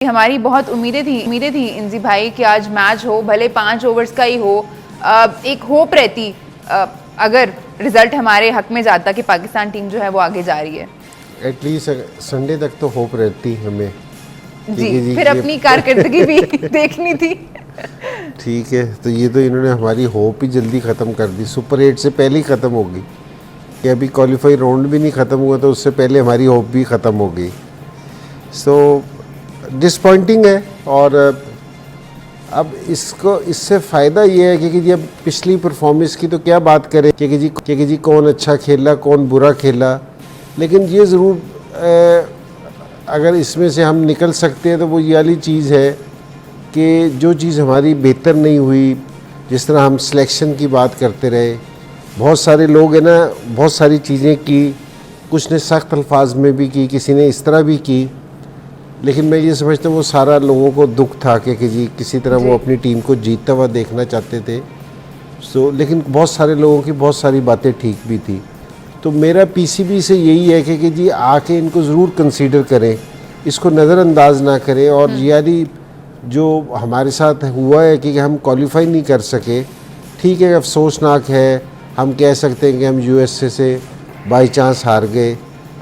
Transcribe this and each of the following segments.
हमारी बहुत उम्मीदें थी इंजी भाई कि आज मैच हो, भले 5 ओवर्स का ही हो। एक होप रहती अगर रिजल्ट हमारे हक में जाता कि पाकिस्तान टीम जो है वो आगे जा रही है। एटलीस्ट संडे तक तो होप रहती हमें जी, फिर अपनी कारकर्दगी भी देखनी थी। ठीक है, तो ये तो इन्होंने हमारी होप ही जल्दी ख़त्म कर दी। सुपर 8 से पहले ही ख़त्म होगी कि अभी क्वालिफाई राउंड भी नहीं ख़त्म हुआ तो उससे पहले हमारी होप भी ख़त्म हो गई। सो डिसपॉइंटिंग है। और अब इससे फ़ायदा ये है कि जी अब पिछली परफॉर्मेंस की तो क्या बात करें कि जी कौन अच्छा खेला कौन बुरा खेला, लेकिन ये ज़रूर अगर इसमें से हम निकल सकते हैं तो वो ये वाली चीज़ है कि जो चीज़ हमारी बेहतर नहीं हुई, जिस तरह हम सिलेक्शन की बात करते रहे, बहुत सारे लोग हैं ना बहुत सारी चीज़ें की, कुछ ने सख्त अल्फाज में भी की, किसी ने इस तरह भी की, लेकिन मैं ये समझता हूँ वो सारा लोगों को दुख था कि जी किसी तरह वो अपनी टीम को जीतता हुआ देखना चाहते थे। लेकिन बहुत सारे लोगों की बहुत सारी बातें ठीक भी थी। तो मेरा पीसीबी से यही है कि जी आके इनको ज़रूर कंसीडर करें, इसको नज़रअंदाज ना करें। और यानी जो हमारे साथ हुआ है कि हम क्वालिफाई नहीं कर सके, ठीक है, अफसोसनाक है। हम कह सकते हैं कि हम यूएसए से बाई चांस हार गए,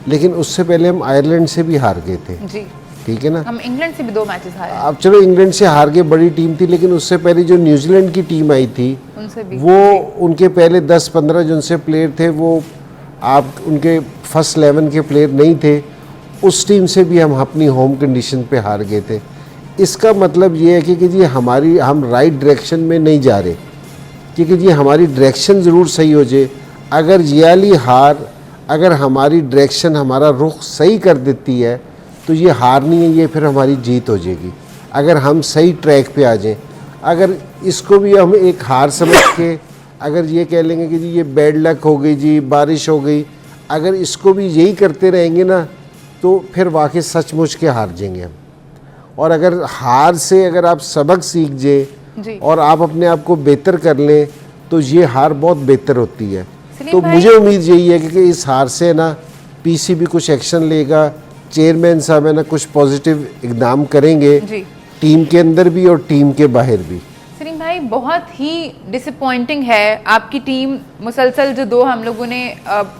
लेकिन उससे पहले हम आयरलैंड से भी हार गए थे जी, ठीक है ना। हम इंग्लैंड से भी 2 मैचेस हारे। अब चलो इंग्लैंड से हार गए, बड़ी टीम थी, लेकिन उससे पहले जो न्यूजीलैंड की टीम आई थी उनसे भी वो उनके पहले 10-15 जो उनसे प्लेयर थे वो आप उनके फर्स्ट 11 के प्लेयर नहीं थे। उस टीम से भी हम अपनी होम कंडीशन पे हार गए थे। इसका मतलब ये है कि जी हम राइट डायरेक्शन में नहीं जा रहे, क्योंकि जी हमारी डायरेक्शन ज़रूर सही हो जाए। अगर जियाली हार अगर हमारी डायरेक्शन हमारा रुख सही कर देती है तो ये हार नहीं है, ये फिर हमारी जीत हो जाएगी अगर हम सही ट्रैक पे आ जाएं। अगर इसको भी हम एक हार समझ के अगर ये कह लेंगे कि जी ये बैड लक हो गई, जी बारिश हो गई, अगर इसको भी यही करते रहेंगे ना तो फिर वाकई सचमुच के हार जाएंगे हम। और अगर हार से अगर आप सबक सीख जाए और आप अपने आप को बेहतर कर लें तो ये हार बहुत बेहतर होती है। तो मुझे उम्मीद यही है कि इस हार से ना पीसीबी कुछ एक्शन लेगा, चेयरमैन साहब है ना कुछ पॉजिटिव इकदाम करेंगे टीम के अंदर भी और टीम के बाहर भी। सलीम भाई, बहुत ही डिसअपॉइंटिंग है आपकी टीम। मुसलसल जो 2 हम लोगों ने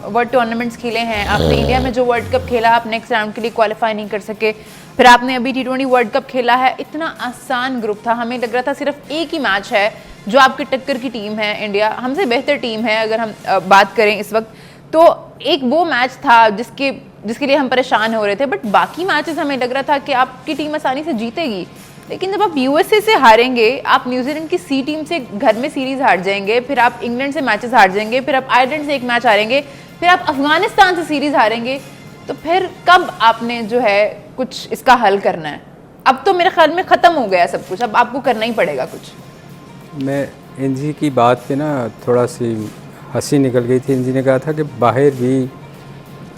वर्ल्ड टूर्नामेंट्स खेले हैं, आपने इंडिया में जो वर्ल्ड कप खेला आप नेक्स्ट राउंड के लिए क्वालिफाई नहीं कर सके, फिर आपने अभी T20 वर्ल्ड कप खेला है। इतना आसान ग्रुप था, हमें लग रहा था सिर्फ एक ही मैच है जो आपकी टक्कर की टीम है। इंडिया हमसे बेहतर टीम है अगर हम बात करें इस वक्त, तो एक वो मैच था जिसके लिए हम परेशान हो रहे थे, बट बाकी मैचेस हमें लग रहा था कि आपकी टीम आसानी से जीतेगी। लेकिन जब आप यूएसए से हारेंगे, आप न्यूजीलैंड की सी टीम से घर में सीरीज हार जाएंगे, फिर आप इंग्लैंड से मैचेस हार जाएंगे, फिर आप आयरलैंड से एक मैच हारेंगे, फिर आप अफगानिस्तान से सीरीज हारेंगे, तो फिर कब आपने जो है कुछ इसका हल करना है? अब तो मेरे ख्याल में ख़त्म हो गया सब कुछ, अब आपको करना ही पड़ेगा कुछ। मैं इंजी की बात पे ना थोड़ा सी हंसी निकल गई थी। इंजी ने कहा था कि बाहर भी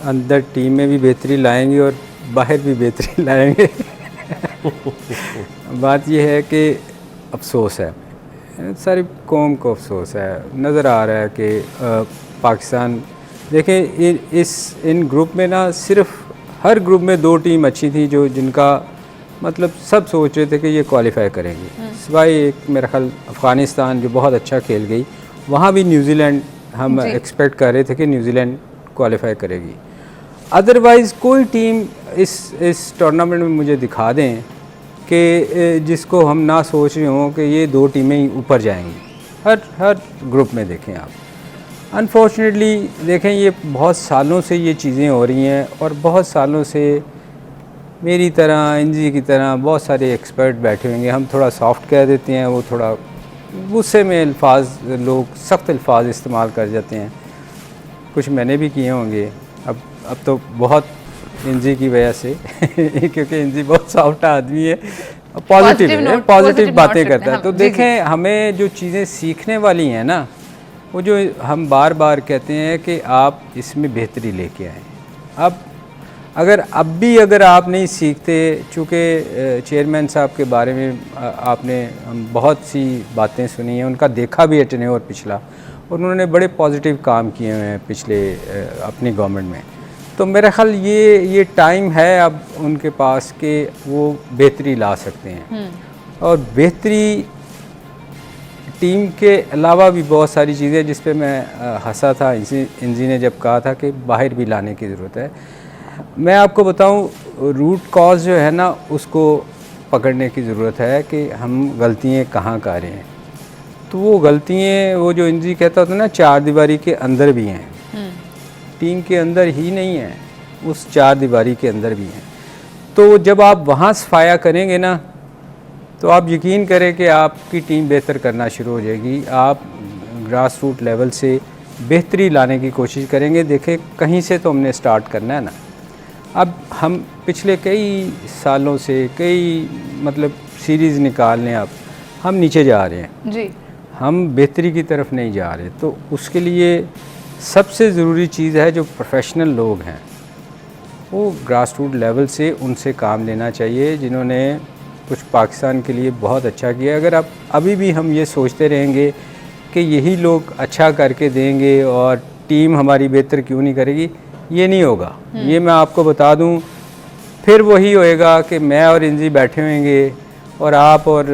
अंदर टीम में भी बेहतरी लाएंगे और बाहर भी बेहतरी लाएंगे। बात यह है कि अफसोस है, सारी कौम को अफसोस है। नज़र आ रहा है कि पाकिस्तान देखें इन ग्रुप में ना सिर्फ हर ग्रुप में 2 टीम अच्छी थी जो जिनका मतलब सब सोच रहे थे कि ये क्वालिफाई करेंगी, सिवाय एक मेरा ख्याल अफ़गानिस्तान जो बहुत अच्छा खेल गई। वहाँ भी न्यूजीलैंड हम एक्सपेक्ट कर रहे थे कि न्यूजीलैंड क्वालिफाई करेगी। अदरवाइज़ कोई टीम इस टूर्नामेंट में मुझे दिखा दें कि जिसको हम ना सोच रहे हों कि ये 2 टीमें ही ऊपर जाएंगी। हर ग्रुप में देखें आप, अनफॉर्चुनेटली देखें ये बहुत सालों से ये चीज़ें हो रही हैं और बहुत सालों से मेरी तरह इंजी की तरह बहुत सारे एक्सपर्ट बैठे होंगे। हम थोड़ा सॉफ्ट कह देते हैं, वो थोड़ा गुस्से में लोग सख्त अल्फाज इस्तेमाल कर जाते हैं। कुछ मैंने भी किए होंगे, अब तो बहुत इंजी की वजह से क्योंकि इंजी बहुत सॉफ्ट आदमी है, पॉजिटिव बातें करता है। तो देखें हमें जो चीज़ें सीखने वाली हैं ना, वो जो हम बार बार कहते हैं कि आप इसमें बेहतरी लेके आएँ। अगर आप नहीं सीखते, चूँकि चेयरमैन साहब के बारे में आपने बहुत सी बातें सुनी हैं, उनका देखा भी है टेन्योर पिछला, और उन्होंने बड़े पॉजिटिव काम किए हुए हैं पिछले अपनी गवर्नमेंट में। तो मेरा ख्याल ये टाइम है अब उनके पास कि वो बेहतरी ला सकते हैं। और बेहतरी टीम के अलावा भी बहुत सारी चीज़ें जिस पे मैं हंसा था, इंजी ने जब कहा था कि बाहर भी लाने की ज़रूरत है। मैं आपको बताऊं, रूट कॉज जो है ना उसको पकड़ने की ज़रूरत है कि हम गलतियाँ कहाँ कर रहे हैं। तो वो गलतियाँ, वो जो इंजी कहता था ना, चार दीवारी के अंदर भी हैं, टीम के अंदर ही नहीं है, उस चार दीवारी के अंदर भी हैं। तो जब आप वहाँ सफाया करेंगे ना, तो आप यकीन करें कि आपकी टीम बेहतर करना शुरू हो जाएगी। आप ग्रास रूट लेवल से बेहतरी लाने की कोशिश करेंगे। देखें, कहीं से तो हमने स्टार्ट करना है ना। अब हम पिछले कई सालों से मतलब सीरीज़ निकाल लें, अब हम नीचे जा रहे हैं जी, हम बेहतरी की तरफ नहीं जा रहे। तो उसके लिए सबसे ज़रूरी चीज़ है, जो प्रोफेशनल लोग हैं वो ग्रास रूट लेवल से उनसे काम लेना चाहिए, जिन्होंने कुछ पाकिस्तान के लिए बहुत अच्छा किया। अगर आप अभी भी हम ये सोचते रहेंगे कि यही लोग अच्छा करके देंगे और टीम हमारी बेहतर क्यों नहीं करेगी, ये नहीं होगा। ये मैं आपको बता दूं, फिर वही होएगा कि मैं और इंजी बैठे होंगे और आप और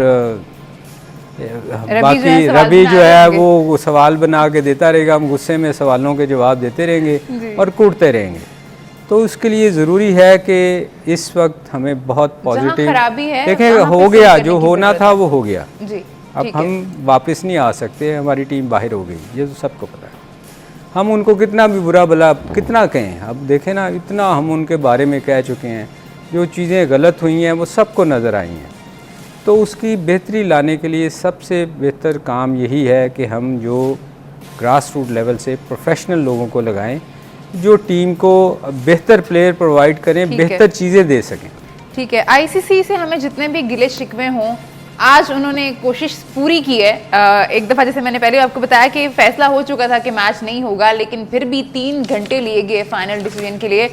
बाकी रवि जो है वो सवाल बना के देता रहेगा, हम गुस्से में सवालों के जवाब देते रहेंगे और कूटते रहेंगे। तो उसके लिए ज़रूरी है कि इस वक्त हमें बहुत पॉजिटिव देखें, हो गया जो होना था वो हो गया जी, अब हम वापस नहीं आ सकते, हमारी टीम बाहर हो गई, ये तो सबको पता है। हम उनको कितना भी बुरा भला कितना कहें, अब देखें ना, इतना हम उनके बारे में कह चुके हैं, जो चीज़ें गलत हुई हैं वो सबको नज़र आई हैं। तो उसकी बेहतरी लाने के लिए सबसे बेहतर काम यही है कि हम जो ग्रास रूट लेवल से प्रोफेशनल लोगों को लगाएं, जो टीम को बेहतर प्लेयर प्रोवाइड करें, बेहतर चीज़ें दे सकें। ठीक है, आईसीसी से हमें जितने भी गिले शिकवे हों, आज उन्होंने कोशिश पूरी की है। एक दफ़ा जैसे मैंने पहले आपको बताया कि फैसला हो चुका था कि मैच नहीं होगा, लेकिन फिर भी 3 घंटे लिए गए फाइनल डिसीजन के लिए।